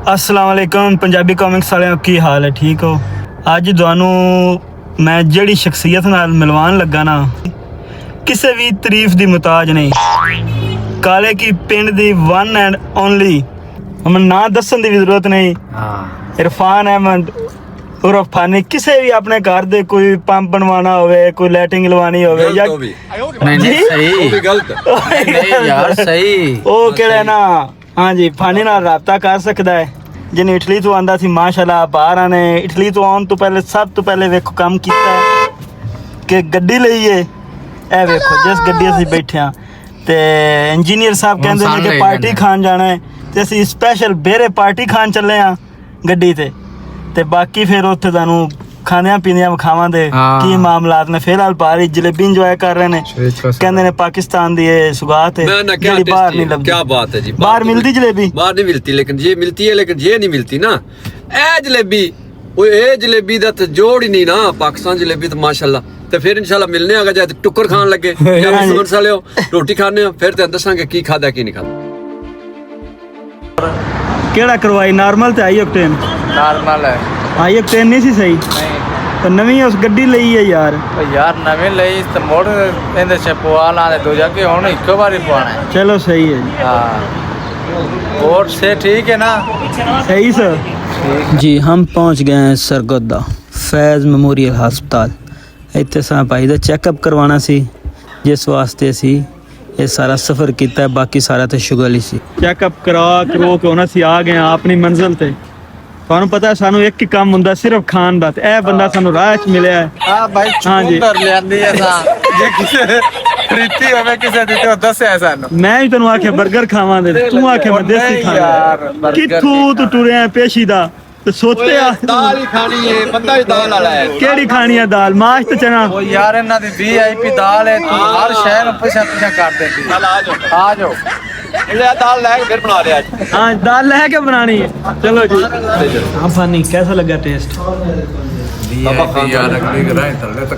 अस्सलाम वालेकुम पंजाबी कॉमिक्स वाले की हाल है, ठीक हो? अज तुहानू मैं जिहड़ी शख्सियत नाल मिलवान लगा ना, किसी भी तारीफ की मुताज नहीं। काले की पिंड दी वन एंड ओनली, हमें ना दसन की भी जरूरत नहीं। इरफान अहमद उर्फ फानी। किसी भी अपने घर दे कोई पंप बनवाना होवे, कोई लाइटिंग लवानी होवे या नहीं सही वो भी गलत नहीं यार सही ओ केड़ा ना। हाँ जी, फानी नाल राबता कर सकता है। जिन्हें इटली तो आंदा सी माशाल्लाह, बाहर आने इटली तो आने तो पहले सब तो पहले वेखो काम कीता कि गड्डी लईए। ए वेखो जिस गड्डी असीं बैठे हां ते इंजीनियर साहब कहंदे ने कि पार्टी खान जाना है ते असीं स्पैशल बेरे पार्टी खान चले हां गड्डी ते बाकी फिर उत्थे तुहानू खाने पीने विखावांगे की मामलात ने। फिलहाल बाहर जलेबी इंजॉय कर रहे ने, कहंदे ने पाकिस्तान दी ये सुगात है जेड़ी बाहर नहीं लगदी। क्या बात है जी, बाहर मिलती जलेबी? बाहर नहीं मिलती, लेकिन ये मिलती है, लेकिन ये नहीं मिलती ना। ए जलेबी वो ए जलेबी दा तो जोड़ ही नहीं ना। पाकिस्तान जलेबी तो माशाल्लाह। तो फिर इंशाल्लाह मिलने आगा जाए टुक्कर खान लगे साले हो रोटी खाने हो, फिर दसांगे की खादा की नहीं खादा। केड़ा करवाई? नॉर्मल ते आई ऑक्टेन? नॉर्मल है। आई ऑक्टेन नहीं सी सही तो नवी उस गड्डी लई है यार। यार नवी लई तो मोड़ इंदे से पवा ला दे दो जाके हुन एक बार ही पवाना है। चलो सही है जी। हां और से ठीक है ना? सही सर जी। हम पहुंच गए हैं सरगोदा फैज मेमोरियल हस्पताल। इत्थे सा भाई दा चैकअप करवाना सी, जिस वास्ते असी ये सारा सफ़र किया। बाकी सारा तो शुगर ही सी। चैकअप करा करो के हुण असी आ गए अपनी मंजिल ते। ਤੁਹਾਨੂੰ ਪਤਾ ਹੈ ਸਾਨੂੰ ਇੱਕ ਹੀ ਕੰਮ ਹੁੰਦਾ ਸਿਰਫ ਖਾਣ ਦਾ, ਤੇ ਇਹ ਬੰਦਾ ਸਾਨੂੰ ਰਾਹ 'ਚ ਮਿਲਿਆ ਹੈ। ਹਾਂ ਭਾਈ ਚੁੰਦਰ ਲਿਆਂਦੀ ਹੈ ਤਾਂ ਜੇ ਕਿਸੇ ਪ੍ਰੀਤੀ ਹੋਵੇ ਕਿਸੇ ਦੀ ਤੇ ਦੱਸਿਆ ਸਾਨੂੰ। ਮੈਂ ਵੀ ਤੈਨੂੰ ਆਖਿਆ 버ਗਰ ਖਾਵਾਂਗੇ, ਤੂੰ ਆਖਿਆ ਮੈਂ ਦੇਸੀ ਖਾਣਾ। ਕਿੱਥੋਂ ਤੂੰ ਟੁਰਿਆ ਪੇਸ਼ੀ ਦਾ ਤੇ ਸੋਚਿਆ ਦਾਲ ਹੀ ਖਾਣੀ ਹੈ, ਬੰਦਾ ਹੀ ਦਾਲ ਵਾਲਾ ਹੈ। ਕਿਹੜੀ ਖਾਣੀ ਹੈ ਦਾਲ? ਮਾਸ਼ ਤੇ ਚਨਾ। ਉਹ ਯਾਰ ਇਹਨਾਂ ਦੀ VIP ਦਾਲ ਹੈ, ਤੂੰ ਹਰ ਸ਼ਹਿਰ ਨੂੰ ਪਿਛਾ ਕਰ ਦੇਂਦੀ। ਚੱਲ ਆ ਜਾਓ ਆ ਜਾਓ। ये दाल लाके फिर बना रहे आज। हाँ दाल लेके बनानी है। चलो जी। हाँ फानी कैसा लगा टेस्ट?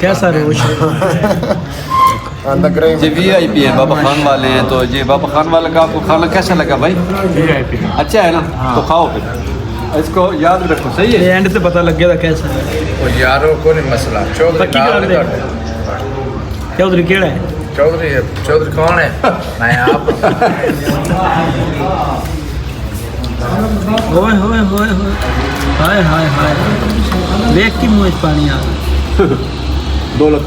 कैसा रोश? जी VIP है, बाबा खान वाले हैं। तो ये बाबा खान वाले का आपको खाना कैसा लगा भाई? VIP अच्छा है ना? तो खाओ फिर, इसको याद रखो। सही है, एंड से पता लग गया था कैसा है। वो यारों को नहीं मसला। चौधरी केड़ा है? चौधरी कौन है? मैं आप। होए होए होए होए हाय हाय हाय, देख के मुंह में पानी आ गया। 2 लाख